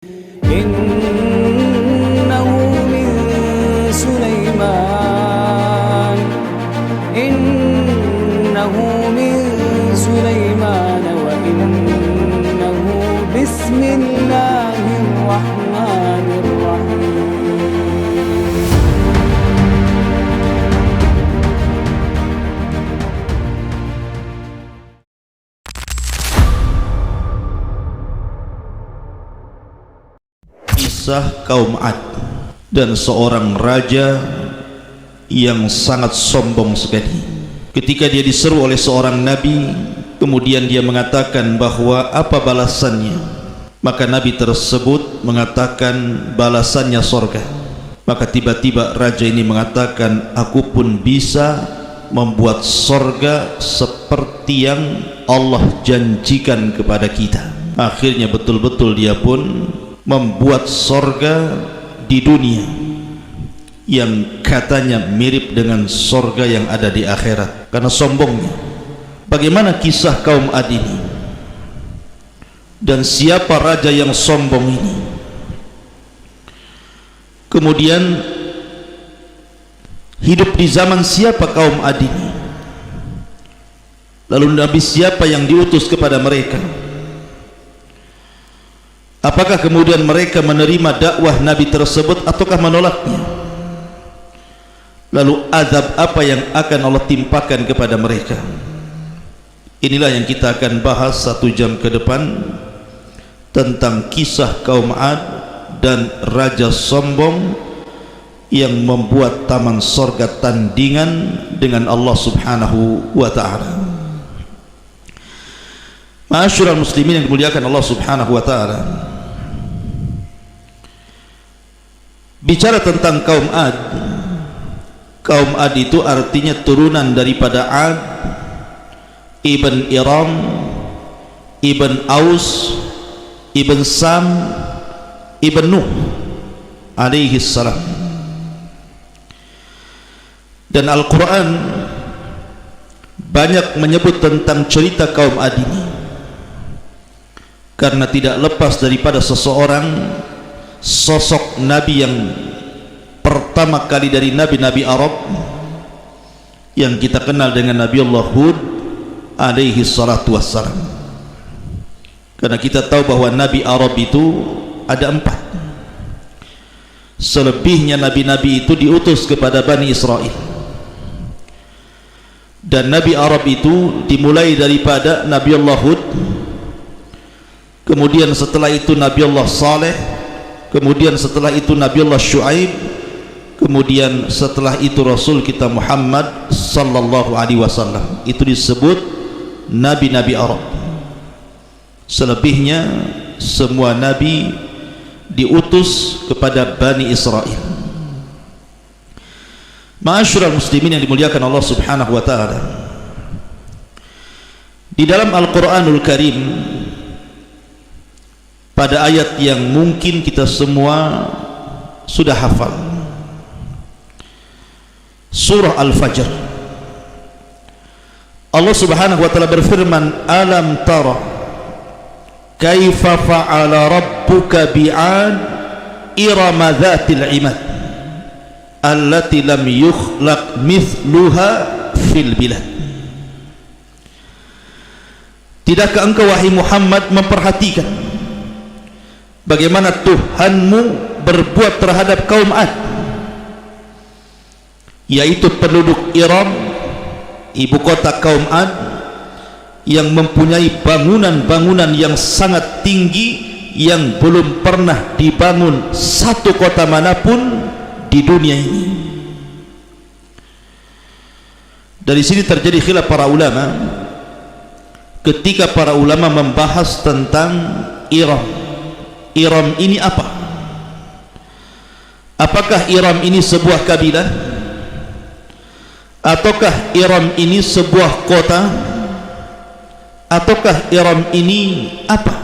Innahu min Sulaiman Innahu min Sulaiman wa innahu bismillahirrahmanirrahim. Kisah kaum Ad dan seorang raja yang sangat sombong sekali. Ketika dia diseru oleh seorang nabi, kemudian dia mengatakan bahwa apa balasannya, maka nabi tersebut mengatakan balasannya sorga. Maka tiba-tiba raja ini mengatakan, aku pun bisa membuat sorga seperti yang Allah janjikan kepada kita. Akhirnya betul-betul dia pun membuat sorga di dunia yang katanya mirip dengan sorga yang ada di akhirat karena sombongnya. Bagaimana kisah kaum Ad ini dan siapa raja yang sombong ini? Kemudian hidup di zaman siapa kaum Ad ini? Lalu nabi siapa yang diutus kepada mereka? Apakah kemudian mereka menerima dakwah nabi tersebut ataukah menolaknya? Lalu azab apa yang akan Allah timpakan kepada mereka? Inilah yang kita akan bahas 1 jam ke depan, tentang kisah kaum Ad dan raja sombong yang membuat taman sorga tandingan dengan Allah subhanahu wa ta'ala. Ma'asyiral muslimin yang dimuliakan Allah subhanahu wa ta'ala, bicara tentang kaum Ad. Kaum Ad itu artinya turunan daripada Ad ibn Iram, ibn Aus, ibn Sam, ibn Nuh alaihi salam. Dan Al-Quran banyak menyebut tentang cerita kaum Ad ini, karena tidak lepas daripada seseorang, sosok nabi yang pertama kali dari nabi-nabi Arab yang kita kenal dengan Nabi Allah Hud alaihi salatu wassalam. Karena kita tahu bahwa nabi Arab itu ada 4. Selebihnya nabi-nabi itu diutus kepada Bani Israel. Dan nabi Arab itu dimulai daripada Nabi Allah Hud, kemudian setelah itu Nabi Allah Saleh, kemudian setelah itu Nabi Allah Shu'aib, kemudian setelah itu Rasul kita Muhammad sallallahu alaihi wasallam. Itu disebut nabi-nabi Arab. Selebihnya semua nabi diutus kepada Bani Israel. Ma'asyiral muslimin yang dimuliakan Allah subhanahu wa ta'ala, di dalam Al-Quranul Karim pada ayat yang mungkin kita semua sudah hafal, surah Al-Fajr, Allah subhanahu wa ta'ala berfirman, alam tara kaifa fa'ala rabbuka bi'ad irama dhatil imad allati lam yukhlaq mithluha fil bilad. Tidakkah engkau wahai Muhammad memperhatikan bagaimana Tuhanmu berbuat terhadap kaum Ad, yaitu penduduk Iram, ibu kota kaum Ad, yang mempunyai bangunan-bangunan yang sangat tinggi yang belum pernah dibangun satu kota manapun di dunia ini. Dari sini terjadi khilaf para ulama ketika para ulama membahas tentang Iram. Iram ini apa? Apakah Iram ini sebuah kabilah, ataukah Iram ini sebuah kota, ataukah Iram ini apa?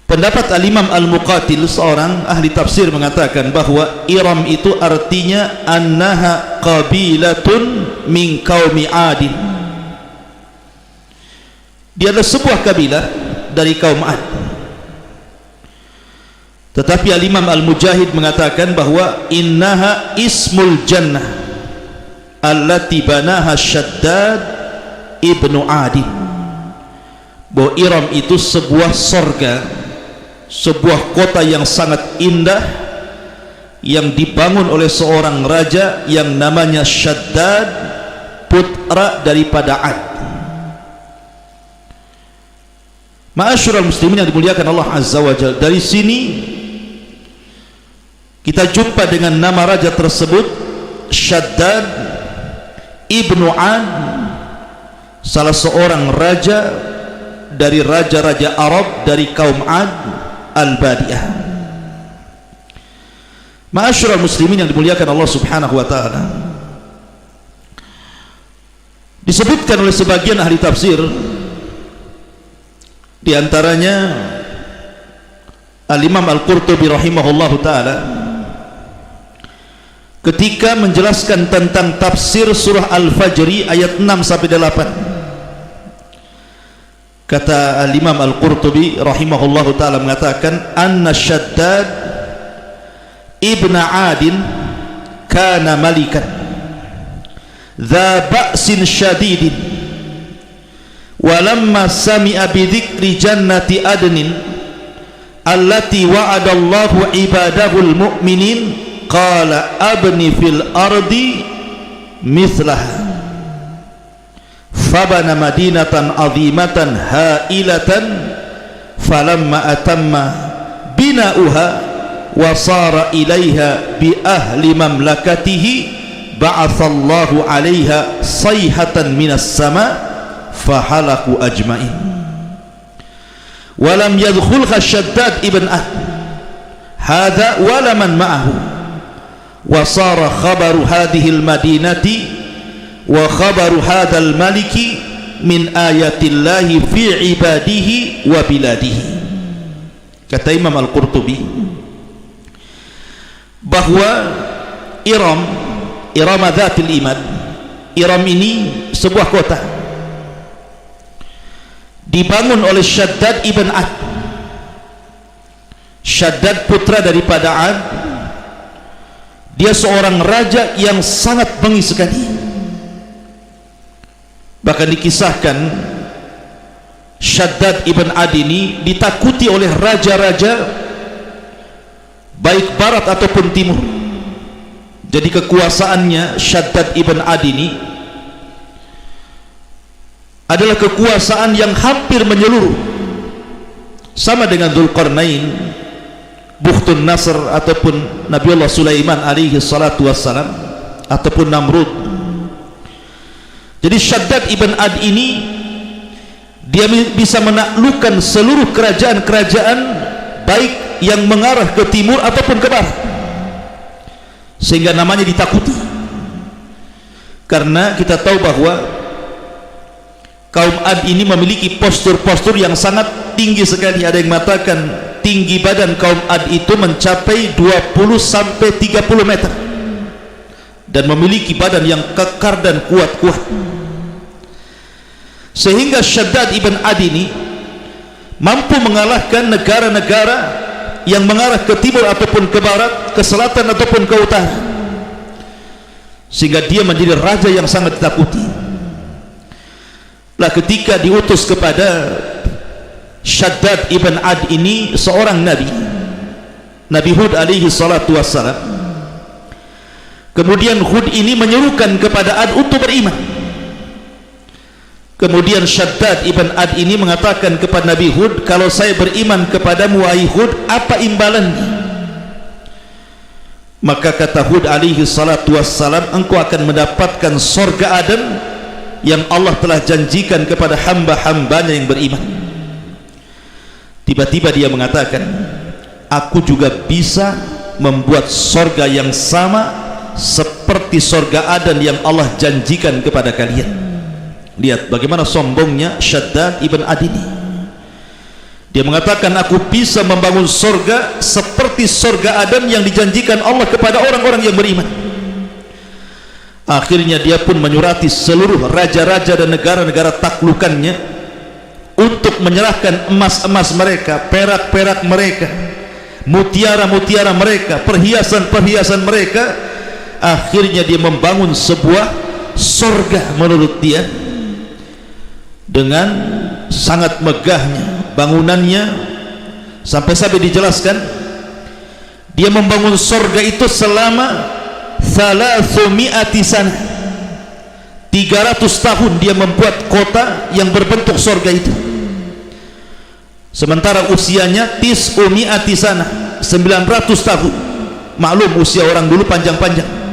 Pendapat Al-Imam Al-Muqatil, seorang ahli tafsir, mengatakan bahwa Iram itu artinya annaha qabilatun min qaumi Adin. Dia adalah sebuah kabilah dari kaum Ad. Tetapi Al-Imam Al-Mujahid mengatakan bahwa innaha ismul jannah allati banaha Shaddad ibnu Adin, bahwa Iram itu sebuah sorga, sebuah kota yang sangat indah yang dibangun oleh seorang raja yang namanya Shaddad, putra daripada Ad. Ma'asyiral muslimin yang dimuliakan Allah Azza wa Jalla, dari sini kita jumpa dengan nama raja tersebut, Shaddad ibnu Ad, salah seorang raja dari raja-raja Arab dari kaum Ad al-Badiah. Ma'asyiral muslimin yang dimuliakan Allah Subhanahu wa taala, disebutkan oleh sebagian ahli tafsir, di antaranya Al-Imam Al-Qurtubi rahimahullahu taala, ketika menjelaskan tentang tafsir surah Al-Fajr ayat 6 sampai 8, kata Al-Imam Al-Qurtubi rahimahullahu taala mengatakan, anna Shaddad ibn Adin kana malikan dha ba'sin syadidin, walamma sami'a bidhikri jannati adnin allati wa'adallahu ibadahul mu'minin qala abni fil ardi mithlaha fabana madinatan azimatan hailatan falamma atamma bina'uha wa sara ilaiha bi ahli mamlakatihi ba'athallahu 'alaiha sayhatan minas sama fahalaku ajmain walam yadkhulha Shaddad ibn Ad hadha wala man ma'ahu wa sara khabaru hadhihi al-madinati wa khabaru hadzal maliki min ayatillahi fi ibadihi wa biladihi. Kata Imam Al-Qurtubi bahwa Iram Dzatul Imad, Iram ini sebuah kota dibangun oleh Shaddad ibn Ad. Shaddad putra daripada Ad, dia seorang raja yang sangat bengis sekali. Bahkan dikisahkan Shaddad ibn Ad ini ditakuti oleh raja-raja baik barat ataupun timur. Jadi kekuasaannya Shaddad ibn Ad ini adalah kekuasaan yang hampir menyeluruh, sama dengan Dzulqarnain, Bukhtun Nasr ataupun Nabiullah Sulaiman alaihi salatu wassalam, ataupun Namrud. Jadi Shaddad ibn Ad ini dia bisa menaklukkan seluruh kerajaan-kerajaan baik yang mengarah ke timur ataupun ke barat, sehingga namanya ditakuti. Karena kita tahu bahwa kaum Ad ini memiliki postur-postur yang sangat tinggi sekali. Ada yang mengatakan tinggi badan kaum Ad itu mencapai 20 sampai 30 meter dan memiliki badan yang kekar dan kuat-kuat, sehingga Shaddad ibn Ad ini mampu mengalahkan negara-negara yang mengarah ke timur ataupun ke barat, ke selatan ataupun ke utara, sehingga dia menjadi raja yang sangat ditakuti. Lah ketika diutus kepada Shaddad ibn Ad ini seorang Nabi Hud alaihi salatu wassalam, kemudian Hud ini menyuruhkan kepada Ad untuk beriman. Kemudian Shaddad ibn Ad ini mengatakan kepada Nabi Hud, kalau saya beriman kepadamu wahai Hud, apa imbalannya? Maka kata Hud alaihi salatu wassalam, engkau akan mendapatkan surga Aden yang Allah telah janjikan kepada hamba-hambanya yang beriman. Tiba-tiba dia mengatakan, aku juga bisa membuat surga yang sama seperti surga Aden yang Allah janjikan kepada kalian. Lihat bagaimana sombongnya Shaddad ibn Ad ini. Dia mengatakan, aku bisa membangun surga seperti surga Aden yang dijanjikan Allah kepada orang-orang yang beriman. Akhirnya dia pun menyurati seluruh raja-raja dan negara-negara taklukannya untuk menyerahkan emas-emas mereka, perak-perak mereka, mutiara-mutiara mereka, perhiasan-perhiasan mereka. Akhirnya dia membangun sebuah surga menurut dia dengan sangat megahnya bangunannya, sampai dijelaskan dia membangun surga itu selama 300 sana, 300 tahun dia membuat kota yang berbentuk surga itu. Sementara usianya 900 sana, 900 tahun. Maklum usia orang dulu panjang-panjang.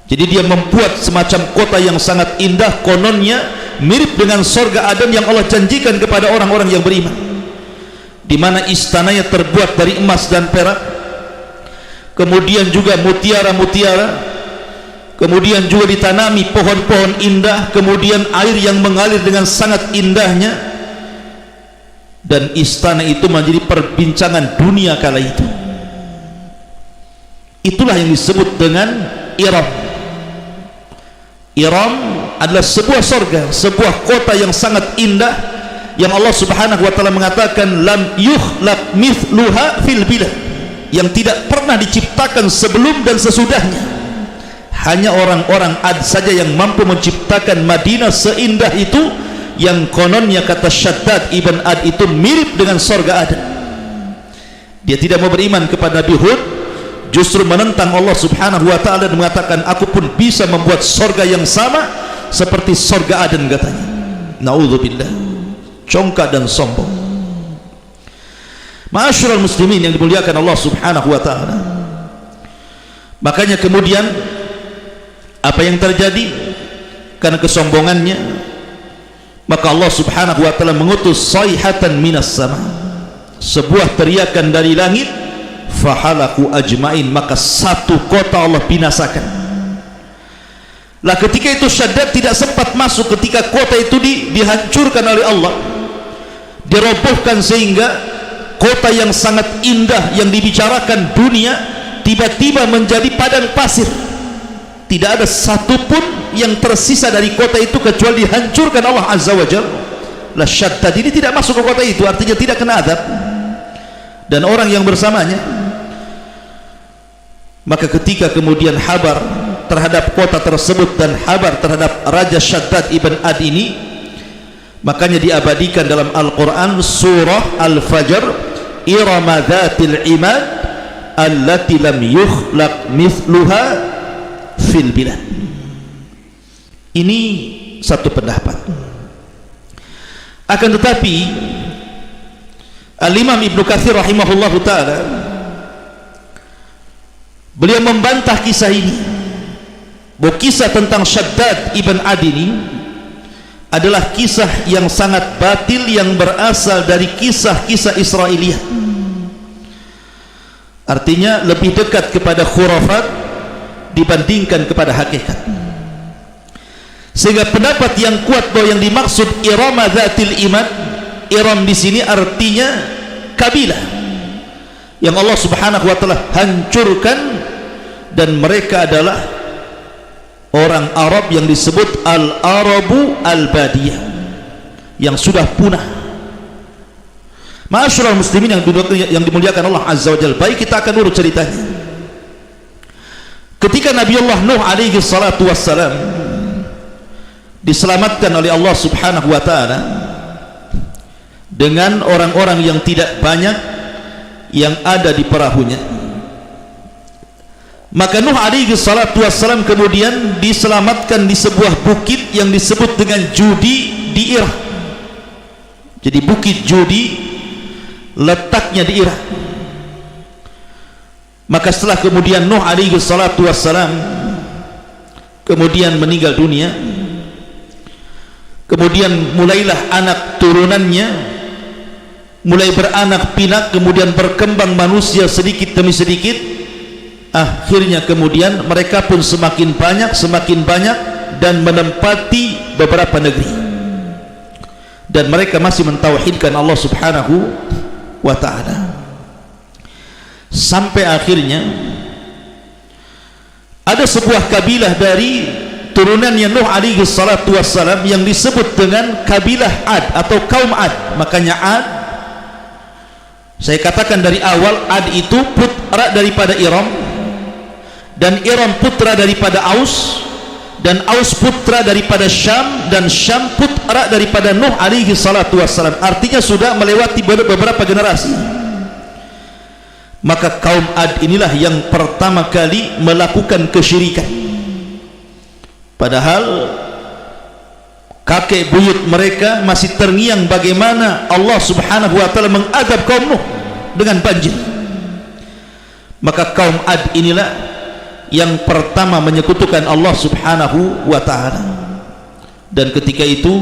Jadi dia membuat semacam kota yang sangat indah, kononnya mirip dengan surga Aden yang Allah janjikan kepada orang-orang yang beriman, di mana istananya terbuat dari emas dan perak, kemudian juga mutiara-mutiara, kemudian juga ditanami pohon-pohon indah, kemudian air yang mengalir dengan sangat indahnya, dan istana itu menjadi perbincangan dunia kala itu. Itulah yang disebut dengan Iram. Iram adalah sebuah surga, sebuah kota yang sangat indah, yang Allah Subhanahu wa taala mengatakan lam yukhlaq mithluha fil bilad, yang tidak pernah diciptakan sebelum dan sesudahnya. Hanya orang-orang Ad saja yang mampu menciptakan Madinah seindah itu, yang kononnya kata Syaddad ibn Ad itu mirip dengan surga Aden. Dia tidak mau beriman kepada Nabi Hud, justru menentang Allah Subhanahu wa taala dan mengatakan aku pun bisa membuat surga yang sama seperti surga Aden katanya. Naudzubillah, congkak dan sombong. Ma'asyiral muslimin yang dimuliakan Allah Subhanahu wa taala. Makanya kemudian apa yang terjadi karena kesombongannya, maka Allah Subhanahu wa taala mengutus sayhatan minas sama, sebuah teriakan dari langit, fahalaku ajmain, maka satu kota Allah binasakan. Lah ketika itu Syaddad tidak sempat masuk ketika kota itu dihancurkan oleh Allah, dirobohkan, sehingga kota yang sangat indah yang dibicarakan dunia tiba-tiba menjadi padang pasir. Tidak ada satupun yang tersisa dari kota itu kecuali dihancurkan Allah Azza wa Jalla. Lah Syaddad ini tidak masuk ke kota itu, artinya tidak kena azab, dan orang yang bersamanya. Maka ketika kemudian habar terhadap kota tersebut dan habar terhadap Raja Syaddad ibn Ad ini, makanya diabadikan dalam Al-Quran surah Al-Fajr, Irama dhatil imad allati lam yukhlaq mithluha fil bilad. Ini satu pendapat. Akan tetapi Al-Imam Ibnu Katsir rahimahullahu ta'ala, beliau membantah kisah ini, bahwa kisah tentang Syaddad ibn Ad ini adalah kisah yang sangat batil, yang berasal dari kisah-kisah Israiliyah. Artinya lebih dekat kepada khurafat dibandingkan kepada hakikat. Sehingga pendapat yang kuat bahwa yang dimaksud Irama Dzatil Imad, Iram di sini artinya kabilah yang Allah Subhanahu wa taala hancurkan, dan mereka adalah orang Arab yang disebut Al-Arabu Al-Badiyah, yang sudah punah. Ma'asyiral muslimin yang dimuliakan Allah Azza wa Jalla, baik kita akan urut ceritanya. Ketika Nabiullah Nuh alaihi salatu wassalam diselamatkan oleh Allah Subhanahu wa taala dengan orang-orang yang tidak banyak yang ada di perahunya, maka Nuh alaihi salatu wassalam kemudian diselamatkan di sebuah bukit yang disebut dengan Judi di Irak. Jadi bukit Judi letaknya di Irak. Maka setelah kemudian Nuh alaihi salatu wassalam kemudian meninggal dunia, kemudian mulailah anak turunannya mulai beranak pinak, kemudian berkembang manusia sedikit demi sedikit. Akhirnya kemudian mereka pun semakin banyak dan menempati beberapa negeri, dan mereka masih mentauhidkan Allah Subhanahu wa ta'ala. Sampai akhirnya ada sebuah kabilah dari turunannya Nuh alaihi salatu wassalam yang disebut dengan kabilah Ad atau kaum Ad. Makanya Ad Saya katakan dari awal, Ad itu putra daripada Iram, dan Iram putra daripada Aus, dan Aus putra daripada Syam, dan Syam putra daripada Nuh alaihi salatu wassalam. Artinya sudah melewati beberapa generasi. Maka kaum Ad inilah yang pertama kali melakukan kesyirikan, padahal kakek buyut mereka masih terngiang bagaimana Allah subhanahu wa ta'ala mengadab kaum Nuh dengan banjir. Maka kaum Ad inilah yang pertama menyekutukan Allah subhanahu wa ta'ala, dan ketika itu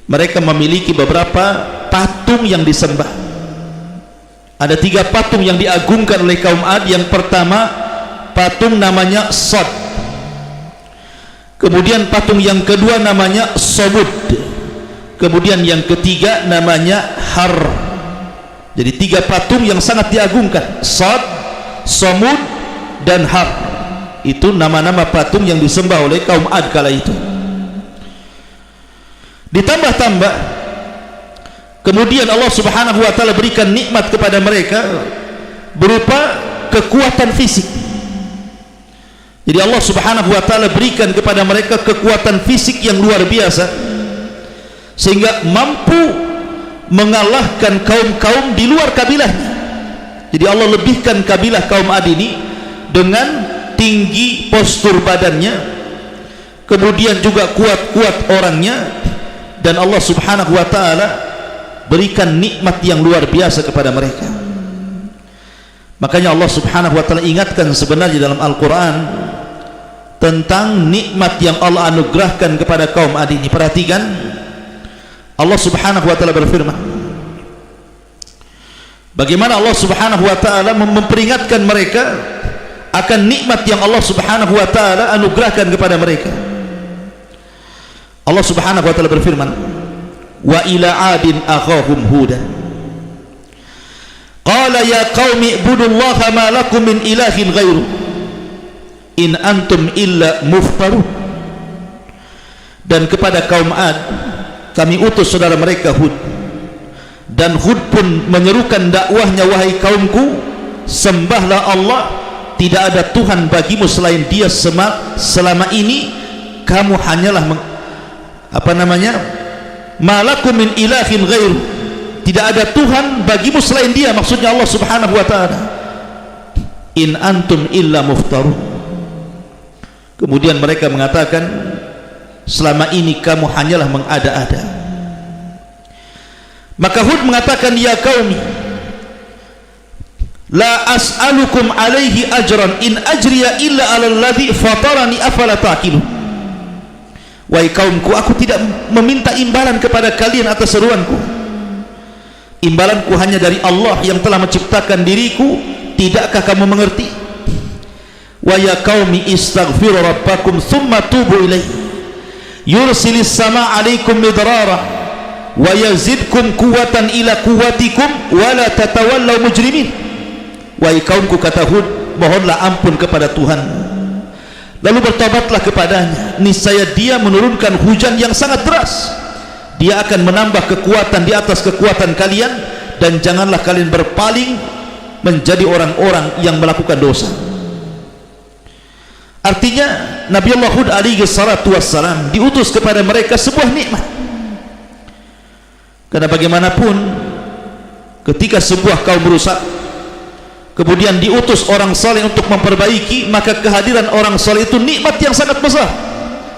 mereka memiliki beberapa patung yang disembah. Ada 3 patung yang diagungkan oleh kaum Ad. Yang pertama patung namanya Sod, kemudian patung yang kedua namanya Sobud, kemudian yang ketiga namanya Har. Jadi 3 patung yang sangat diagungkan, Sod, Somud, dan Har. Itu nama-nama patung yang disembah oleh kaum Ad kala itu. Ditambah-tambah kemudian Allah subhanahu wa ta'ala berikan nikmat kepada mereka berupa kekuatan fisik. Jadi Allah subhanahu wa ta'ala berikan kepada mereka kekuatan fisik yang luar biasa, sehingga mampu mengalahkan kaum-kaum di luar kabilahnya. Jadi Allah lebihkan kabilah kaum Ad ini dengan tinggi postur badannya, kemudian juga kuat-kuat orangnya, dan Allah subhanahu wa ta'ala berikan nikmat yang luar biasa kepada mereka. Makanya Allah subhanahu wa ta'ala ingatkan sebenarnya dalam Al-Quran tentang nikmat yang Allah anugerahkan kepada kaum Ad ini. Perhatikan, Allah subhanahu wa ta'ala berfirman, bagaimana Allah subhanahu wa ta'ala memperingatkan mereka akan nikmat yang Allah subhanahu wa ta'ala anugerahkan kepada mereka. Allah subhanahu wa ta'ala berfirman, wa ila adin akhahum hudan qala ya qaumi ibudullaha ma lakum min ilahin ghairu in antum illa muftarun. Dan kepada kaum Ad kami utus saudara mereka Hud, dan Hud pun menyerukan dakwahnya, wahai kaumku, sembahlah Allah, tidak ada Tuhan bagimu selain Dia, selama ini kamu hanyalah malakum min ilahin ghair, tidak ada Tuhan bagimu selain Dia, maksudnya Allah subhanahu wa ta'ala. In antum illa muftarun. Kemudian mereka mengatakan, selama ini kamu hanyalah mengada-ada. Maka Hud mengatakan, ya qaumi la as'alukum alaihi ajran in ajriya illa 'alal ladzi fatarani afala ta'qilun. Wahai kaumku, aku tidak meminta imbalan kepada kalian atas seruanku. Imbalanku hanya dari Allah yang telah menciptakan diriku. Tidakkah kamu mengerti? Wa ya qaumi istaghfiru rabbakum thumma tubu ilaihi yursilis sama 'alaikum midrara wa yazidkum quwwatan ila quwwatikum wa la tatawallaw mujrimin. Wahai kaumku, kata Hud, mohonlah ampun kepada Tuhan, lalu bertobatlah kepadanya, niscaya Dia menurunkan hujan yang sangat deras. Dia akan menambah kekuatan di atas kekuatan kalian, dan janganlah kalian berpaling menjadi orang-orang yang melakukan dosa. Artinya Nabi Allah Hud alaihi salatu wassalam diutus kepada mereka sebuah nikmat. Karena bagaimanapun ketika sebuah kaum rusak, kemudian diutus orang saleh untuk memperbaiki, maka kehadiran orang saleh itu nikmat yang sangat besar.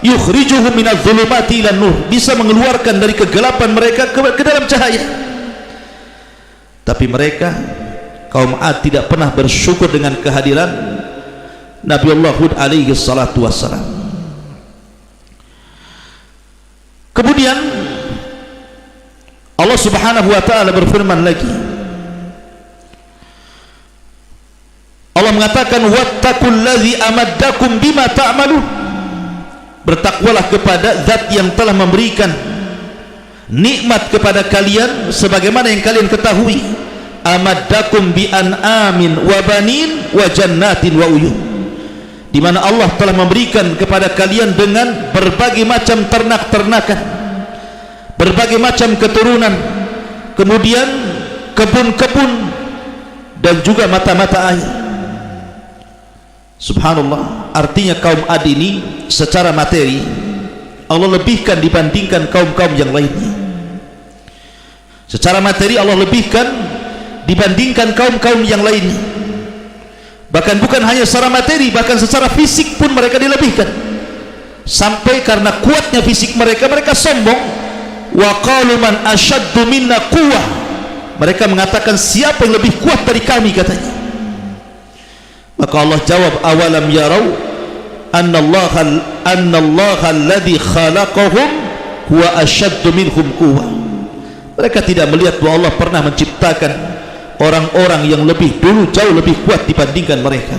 Yukhrijuhum minadh dhulumati ilan nur, bisa mengeluarkan dari kegelapan mereka ke dalam cahaya. Tapi mereka kaum Ad tidak pernah bersyukur dengan kehadiran Nabi Allah Hud alaihi salatu wassalam. Kemudian Allah subhanahu wa ta'ala berfirman lagi, Allah mengatakan wattaqullazi amaddakum bima ta'malun. Bertakwalah kepada zat yang telah memberikan nikmat kepada kalian sebagaimana yang kalian ketahui. Amaddakum bi an'amin wa banin wa jannatin wa uyun, di mana Allah telah memberikan kepada kalian dengan berbagai macam ternak-ternakan, berbagai macam keturunan, kemudian kebun-kebun dan juga mata-mata air. Subhanallah, artinya kaum Ad ini secara materi Allah lebihkan dibandingkan kaum-kaum yang lainnya. Secara materi Allah lebihkan dibandingkan kaum-kaum yang lainnya. Bahkan bukan hanya secara materi, bahkan secara fisik pun mereka dilebihkan. Sampai karena kuatnya fisik mereka, mereka sombong. Wa qalu man ashaddu minna quwwah. Mereka mengatakan siapa yang lebih kuat dari kami, katanya. Maka Allah jawab, awalam yarau annallaha alladhi khalaqahum huwa ashaddu minhum quwwah. Mereka tidak melihat bahwa Allah pernah menciptakan orang-orang yang lebih dulu jauh lebih kuat dibandingkan mereka.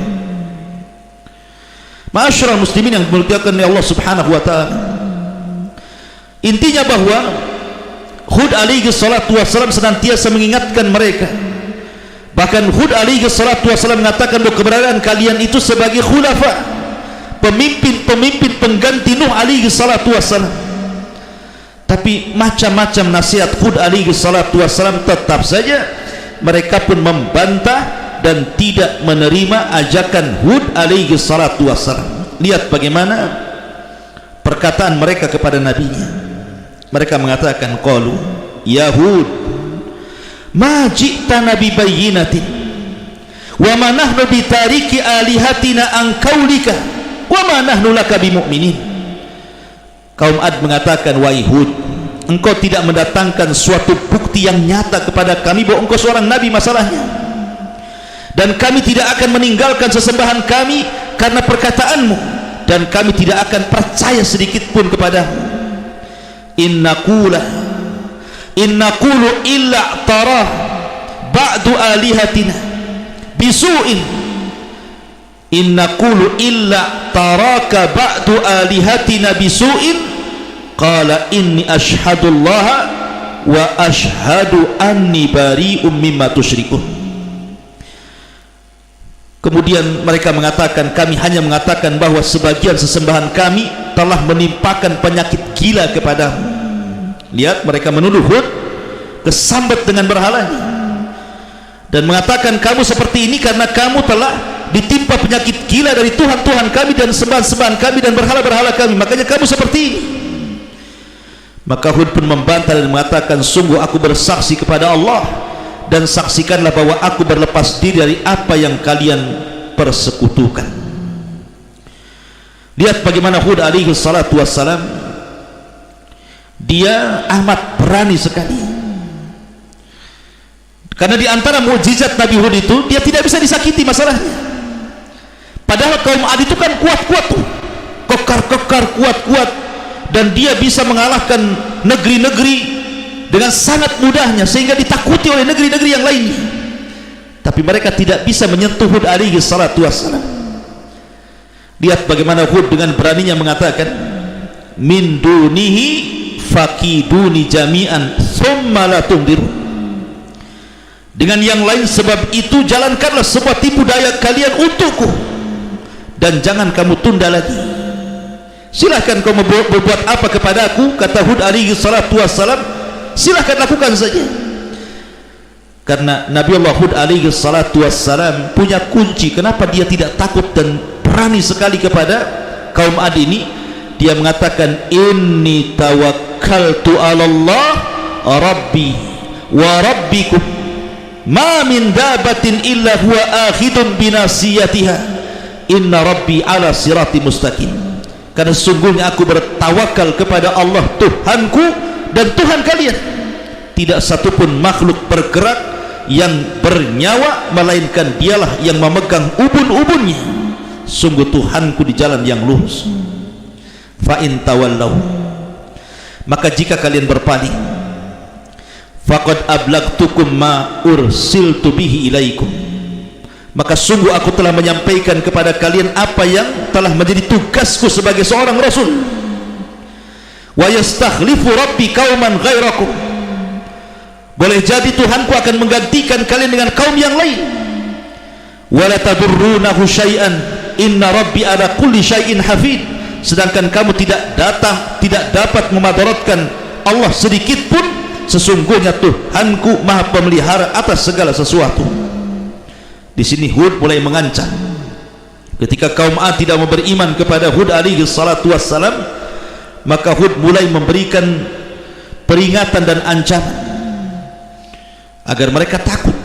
Ma'asyiral muslimin yang dimuliakan oleh Allah Subhanahu wa taala. Intinya bahwa Hud alaihi salatu wassalam senantiasa mengingatkan mereka. Bahkan Hud alaihi salatu wassalam mengatakan bahwa keberadaan kalian itu sebagai khulafa, pemimpin-pemimpin pengganti Nuh alaihi salatu wassalam. Tapi macam-macam nasihat Hud alaihi salatu wassalam, tetap saja mereka pun membantah dan tidak menerima ajakan Hud alaihi salatu wassalam. Lihat bagaimana perkataan mereka kepada nabinya. Mereka mengatakan, qalu ya Hud ma ji'tana bi bayyinatin wa ma nahnu bi tariki alihatina an qaulika wa ma nahnu laka bimu'minin. Kaum Ad mengatakan, wahai Hud, engkau tidak mendatangkan suatu bukti yang nyata kepada kami bahwa engkau seorang nabi masalahnya, dan kami tidak akan meninggalkan sesembahan kami karena perkataanmu, dan kami tidak akan percaya sedikit pun kepadamu. Innaqulu illa tarah ba'du alihatina bisu'in. Innaqulu illa taraka ba'du alihatina bisu'in. Qala inni ashhadullaha wa ashhadu anni bari'um mimma tusyrikun. Kemudian mereka mengatakan, kami hanya mengatakan bahwa sebagian sesembahan kami telah menimpakan penyakit gila kepadamu. Lihat, mereka menuduh Hud kesambat dengan berhalanya dan mengatakan, kamu seperti ini karena kamu telah ditimpa penyakit gila dari Tuhan-Tuhan kami dan sembahan-sembahan kami dan berhala-berhala kami, makanya kamu seperti ini. Maka Hud pun membantah dan mengatakan, sungguh aku bersaksi kepada Allah, dan saksikanlah bahwa aku berlepas diri dari apa yang kalian persekutukan. Lihat bagaimana Hud alaihi salatu wassalam, dia amat berani sekali. Karena di antara mukjizat Nabi Hud itu, dia tidak bisa disakiti masalahnya. Padahal kaum Ad itu kan kuat-kuat tuh, kekar-kekar, kuat-kuat, dan dia bisa mengalahkan negeri-negeri dengan sangat mudahnya sehingga ditakuti oleh negeri-negeri yang lainnya. Tapi mereka tidak bisa menyentuh Hud alaihi salatu wassalam. Lihat bagaimana Hud dengan beraninya mengatakan, min dunihi fakiduni jami'an thumma la tundiru. Dengan yang lain sebab itu jalankanlah semua tipu daya kalian untukku, dan jangan kamu tunda lagi. Silahkan kamu berbuat apa kepadaku, kata Hud alaihi salatu wassalam, silahkan lakukan saja. Karena Nabi Allah Hud alaihi salatu wassalam punya kunci kenapa dia tidak takut dan berani sekali kepada kaum Ad ini. Dia mengatakan, inni tawakkaltu ala Allah rabbi wa rabbikum ma min dabatin illa huwa akhidun binasiyatiha inna rabbi ala sirati mustaqim. Karena sungguhnya aku bertawakal kepada Allah Tuhanku dan Tuhan kalian. Tidak satupun makhluk bergerak yang bernyawa melainkan dialah yang memegang ubun-ubunnya. Sungguh Tuhanku di jalan yang lurus. Fa in tawallau, maka jika kalian berpaling, faqad ablagtukum ma ursiltu bihi ilaikum, maka sungguh aku telah menyampaikan kepada kalian apa yang telah menjadi tugasku sebagai seorang rasul. Wa yastakhlifu rabbi qauman ghairakum, boleh jadi Tuhanku akan menggantikan kalian dengan kaum yang lain. Wa la tadurrunahu syai'an inna rabbi ala kulli syai'in hafid, sedangkan kamu tidak dapat memadaratkan Allah sedikit pun, sesungguhnya Tuhanku maha pemelihara atas segala sesuatu. Di sini Hud mulai mengancam. Ketika kaum Ad tidak mau beriman kepada Hud alaihi salatu wassalam, maka Hud mulai memberikan peringatan dan ancaman agar mereka takut.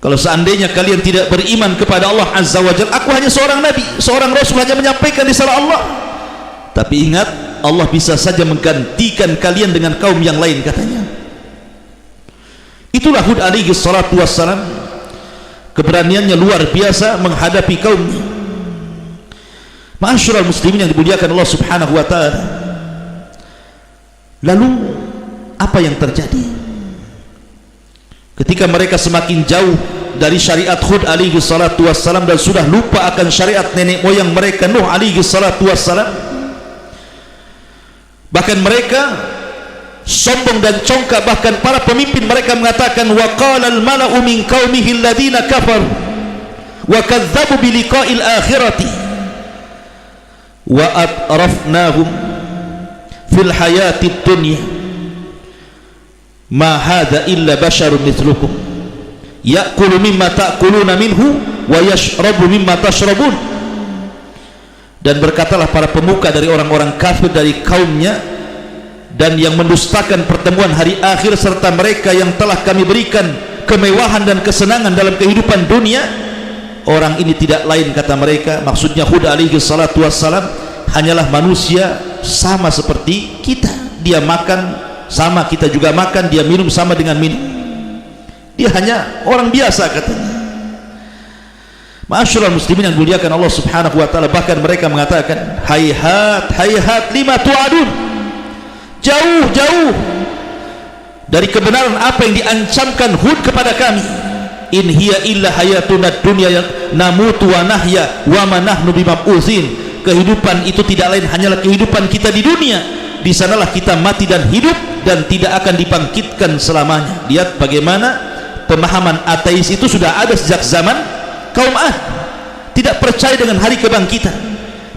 Kalau seandainya kalian tidak beriman kepada Allah Azza wa Jalla, aku hanya seorang nabi, seorang rasul, hanya menyampaikan risalah Allah. Tapi ingat, Allah bisa saja menggantikan kalian dengan kaum yang lain, katanya. Itulah Hud alaihi salatu wassalam, keberaniannya luar biasa menghadapi kaumnya. Ma'asyiral muslimin yang dimuliakan Allah Subhanahu wa taala. Lalu apa yang terjadi ketika mereka semakin jauh dari syariat Hud alaihi salatu wassalam dan sudah lupa akan syariat nenek moyang mereka Nuh alaihi salatu wassalam? Bahkan mereka sombong dan congkak. Bahkan para pemimpin mereka mengatakan, wa qala al mala'u min qaumihi alladhina kafaru wa kadzdzabu bi liqa'il akhirati wa atrafnahum fil hayatid dunya ma hadza illa basharun mithlukum ya'kulu mimma ta'kuluna minhu wa yashrabu mimma tashrabun. Dan berkatalah para pemuka dari orang-orang kafir dari kaumnya dan yang mendustakan pertemuan hari akhir serta mereka yang telah kami berikan kemewahan dan kesenangan dalam kehidupan dunia, orang ini tidak lain, kata mereka, maksudnya Hud alaihi salatu wassalam, hanyalah manusia sama seperti kita. Dia makan sama, kita juga makan, dia minum sama dengan minum, dia hanya orang biasa, katanya. Ma'asyiral muslimin yang dimuliakan Allah Subhanahu wa taala, bahkan mereka mengatakan, hayhat hayhat lima tu'adun, jauh-jauh dari kebenaran apa yang diancamkan Hud kepada kami. In hiya illa hayatuna dunya namutu wa nahya wa ma nahnu bimab'utsin. Kehidupan itu tidak lain hanyalah kehidupan kita di dunia, di sanalah kita mati dan hidup dan tidak akan dibangkitkan selamanya. Lihat bagaimana pemahaman ateis itu sudah ada sejak zaman kaum Ad. Tidak percaya dengan hari kebangkitan,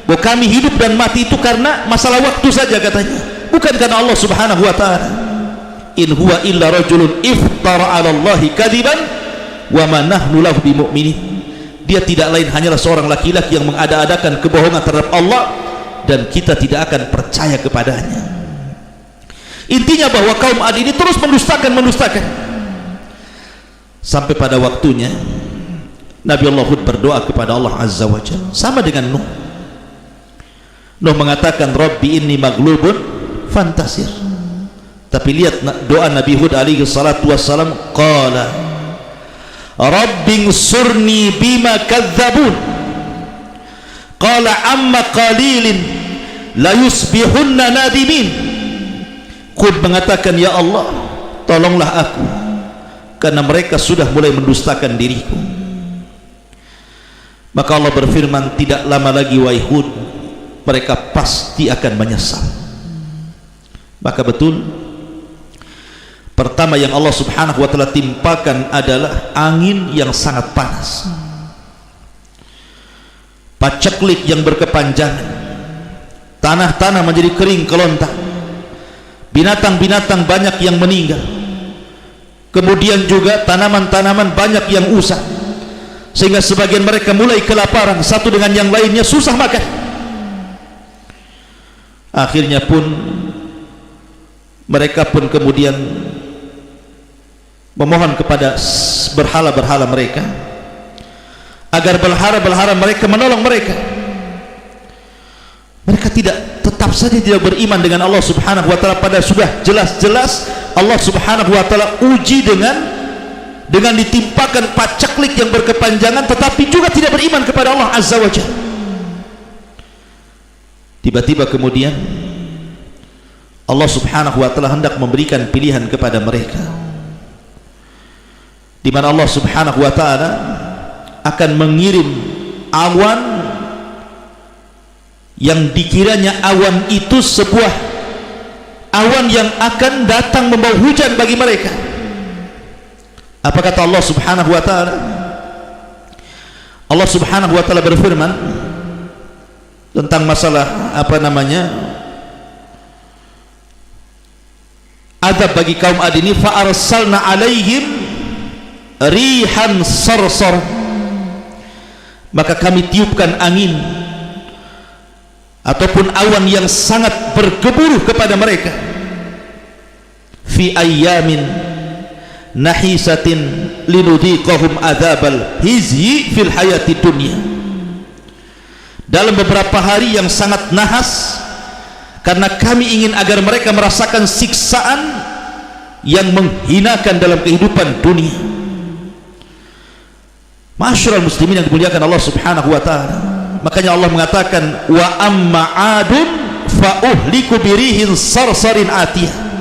bahwa kami hidup dan mati itu karena masalah waktu saja, katanya, bukan karena Allah Subhanahu wa taala. In huwa illa rajulun iftara 'ala Allahi kadiban wa ma nahnu lahu bimu'minin. Dia tidak lain hanyalah seorang laki-laki yang mengada-adakan kebohongan terhadap Allah dan kita tidak akan percaya kepadanya. Intinya bahwa kaum Ad ini terus mendustakan sampai pada waktunya Nabi Allah Hud berdoa kepada Allah Azza wa Jalla, sama dengan Nuh. Nuh mengatakan, Rabbi inni maghlubun fantasir. Tapi lihat doa Nabi Hud alaihi salatu wassalam, qala Rabbinsurni bima kadzabun qala amma qalilin la yusbihunna nadimin. Hud mengatakan, ya Allah, tolonglah aku karena mereka sudah mulai mendustakan diriku. Maka Allah berfirman, tidak lama lagi wahai Hud, mereka pasti akan menyesal. Maka betul, pertama yang Allah Subhanahu wa taala timpakan adalah angin yang sangat panas, paceklik yang berkepanjangan, tanah-tanah menjadi kering kelontang, binatang-binatang banyak yang meninggal, kemudian juga tanaman-tanaman banyak yang usang, sehingga sebagian mereka mulai kelaparan, satu dengan yang lainnya susah makan. Akhirnya pun mereka pun kemudian memohon kepada berhala-berhala mereka agar berhala-berhala mereka menolong mereka. Mereka tetap saja tidak beriman dengan Allah Subhanahu wa taala, pada sudah jelas-jelas Allah Subhanahu wa taala uji dengan ditimpakan paceklik yang berkepanjangan, tetapi juga tidak beriman kepada Allah Azza wa Jalla. Tiba-tiba kemudian Allah Subhanahu wa taala hendak memberikan pilihan kepada mereka, di mana Allah Subhanahu wa taala akan mengirim awan yang dikiranya awan itu sebuah awan yang akan datang membawa hujan bagi mereka. Apa kata Allah Subhanahu wa taala? Allah Subhanahu wa taala berfirman tentang masalah adza azab bagi kaum Ad ini, fa arsalna alaihim rihan sarsar, maka kami tiupkan angin ataupun awan yang sangat bergemuruh kepada mereka, fi ayyamin nahisatin linudhiqahum adzabal hizyi fil hayati dunya, dalam beberapa hari yang sangat nahas, karena kami ingin agar mereka merasakan siksaan yang menghinakan dalam kehidupan dunia. Ma'asyiral muslimin yang dimuliakan Allah Subhanahu wa taala, makanya Allah mengatakan wa amma adun fa uhliku birihin sarsarin atiyah.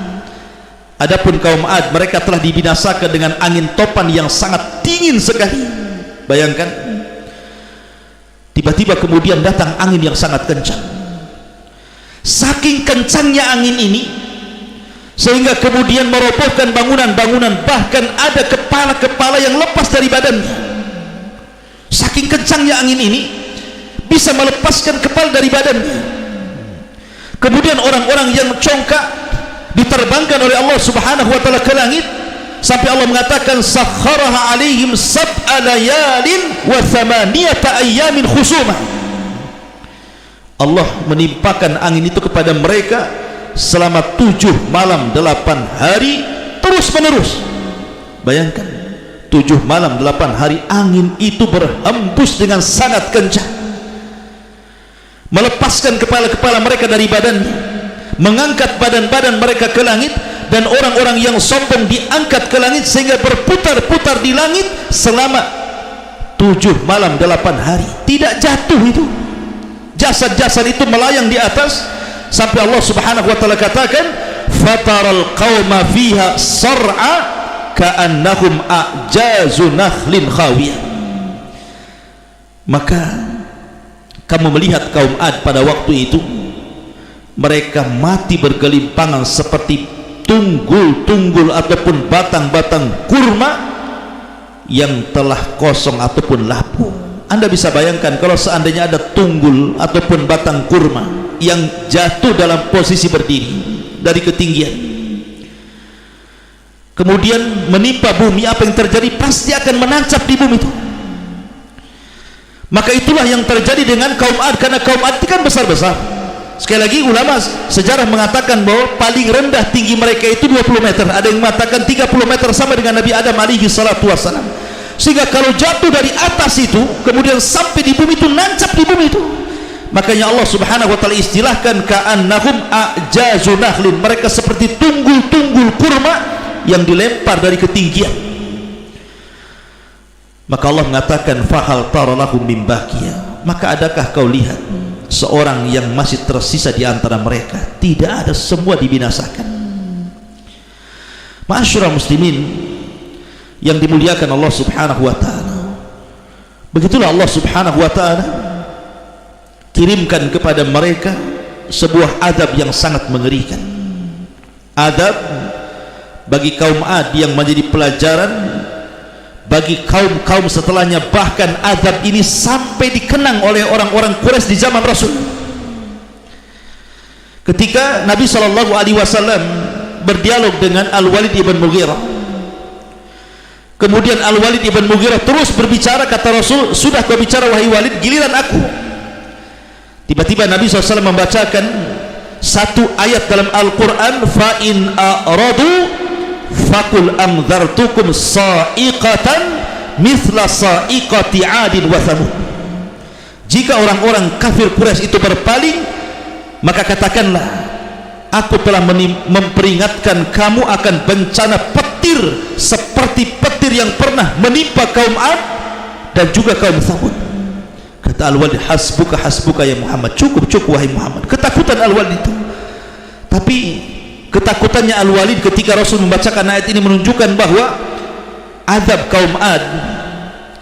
Adapun kaum Ad, mereka telah dibinasakan dengan angin topan yang sangat dingin sekali. Bayangkan, tiba-tiba kemudian datang angin yang sangat kencang. Saking kencangnya angin ini sehingga kemudian merobohkan bangunan-bangunan, bahkan ada kepala-kepala yang lepas dari badannya. Saking kencangnya angin ini bisa melepaskan kepala dari badannya. Kemudian orang-orang yang congkak diterbangkan oleh Allah Subhanahu wa taala ke langit, sampai Allah mengatakan sakharaha alaihim sab'a layalin wa thamaniyata ayyamin khusuma. Allah menimpakan angin itu kepada mereka selama 7 malam 8 hari terus menerus. Bayangkan, 7 malam 8 hari angin itu berhembus dengan sangat kencang, melepaskan kepala-kepala mereka dari badannya, mengangkat badan-badan mereka ke langit, dan orang-orang yang sombong diangkat ke langit sehingga berputar-putar di langit selama 7 malam 8 hari. Tidak jatuh itu, jasad-jasad itu melayang di atas, sampai Allah Subhanahu wa taala katakan fataral qauma fiha sar'a ka'annahum a'jazu nakhlin khawiyah. Maka kamu melihat kaum Ad pada waktu itu, mereka mati bergelimpangan seperti tunggul-tunggul ataupun batang-batang kurma yang telah kosong ataupun lapuk. Anda bisa bayangkan kalau seandainya ada tunggul ataupun batang kurma yang jatuh dalam posisi berdiri dari ketinggian, kemudian menimpa bumi, apa yang terjadi? Pasti akan menancap di bumi itu. Maka itulah yang terjadi dengan kaum Ad, karena kaum Ad itu kan besar-besar. Sekali lagi, ulama sejarah mengatakan bahwa paling rendah tinggi mereka itu 20 meter, ada yang mengatakan 30 meter sama dengan Nabi Adam alaihi salatu wassalam. Sehingga kalau jatuh dari atas itu kemudian sampai di bumi itu, nancap di bumi itu. Makanya Allah Subhanahu wa taala istilahkan ka'annahum a'jazu nakhlin, mereka seperti tunggul-tunggul kurma yang dilempar dari ketinggian. Maka Allah mengatakan fahal tara lahum min baqiyah, maka adakah kau lihat seorang yang masih tersisa di antara mereka? Tidak ada, semua dibinasakan. Ma'asyiral muslimin yang dimuliakan Allah Subhanahu wa taala, begitulah Allah Subhanahu wa taala kirimkan kepada mereka sebuah adab yang sangat mengerikan. Adab bagi kaum Ad yang menjadi pelajaran bagi kaum-kaum setelahnya. Bahkan adab ini sampai dikenang oleh orang-orang Quraisy di zaman Rasul. Ketika Nabi SAW berdialog dengan Al-Walid ibn Mughirah, kemudian Al-Walid ibn Mughirah terus berbicara, kata Rasul, sudah kau bicara wahai Walid, giliran aku. Tiba-tiba Nabi SAW membacakan satu ayat dalam Al-Quran, fa in a'radu fakul anzartukum sa'iqatan mithla sa'iqati 'adin wa thamud. Jika orang-orang kafir Quraisy itu berpaling, maka katakanlah, aku telah memperingatkan kamu akan bencana petir seperti petir yang pernah menimpa kaum Ad dan juga kaum Thamud. Kata Al-Walid, hasbuka hasbuka ya Muhammad, cukup wahai Muhammad. Ketakutan Al-Walid itu. Tapi ketakutannya Al-Walid ketika Rasul membacakan ayat ini menunjukkan bahwa azab kaum Ad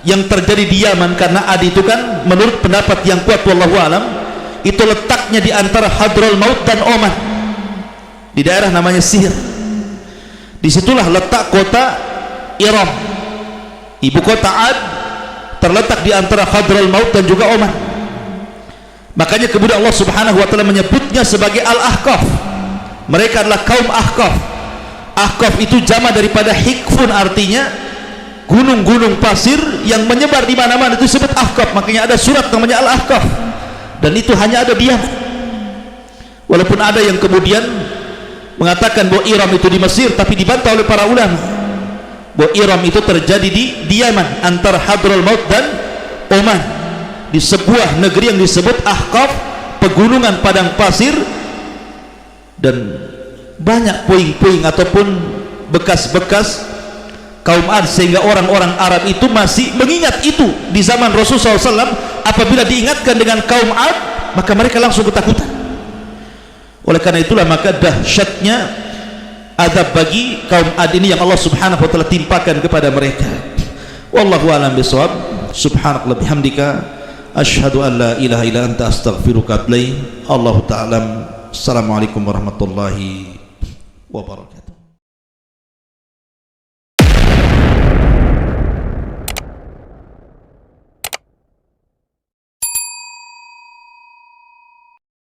yang terjadi di Yaman, karena Ad itu kan menurut pendapat yang kuat wallahu alam itu letaknya di antara Hadraul Maut dan Oman, di daerah namanya Sihr. Disitulah letak kota Iram, ibu kota Ad terletak di antara Hadraul Maut dan juga Oman. Makanya kemudian Allah Subhanahu wa taala menyebutnya sebagai Al-Ahqaf. Mereka adalah kaum Ahqaf. Ahqaf itu jama daripada hikfun, artinya gunung-gunung pasir yang menyebar di mana-mana, itu disebut Ahqaf. Makanya ada surat namanya Al-Ahqaf, dan itu hanya ada di Yaman. Walaupun ada yang kemudian mengatakan bahwa Iram itu di Mesir, tapi dibantah oleh para ulama bahwa Iram itu terjadi di Yaman, antara Hadraul Maut dan Oman, di sebuah negeri yang disebut Ahqaf, pegunungan padang pasir, dan banyak puing-puing ataupun bekas-bekas kaum Ad, sehingga orang-orang Arab itu masih mengingat itu di zaman Rasulullah SAW. Apabila diingatkan dengan kaum Ad, maka mereka langsung ketakutan. Oleh karena itulah maka dahsyatnya azab bagi kaum Ad ini yang Allah Subhanahu wa taala timpakan kepada mereka. Wallahu a'lam bishawab. Subhanallah bihamdika asyhadu an la ilaha illa anta astaghfiruka wa atubu ilaik. Allahu ta'ala. Assalamualaikum warahmatullahi wabarakatuh.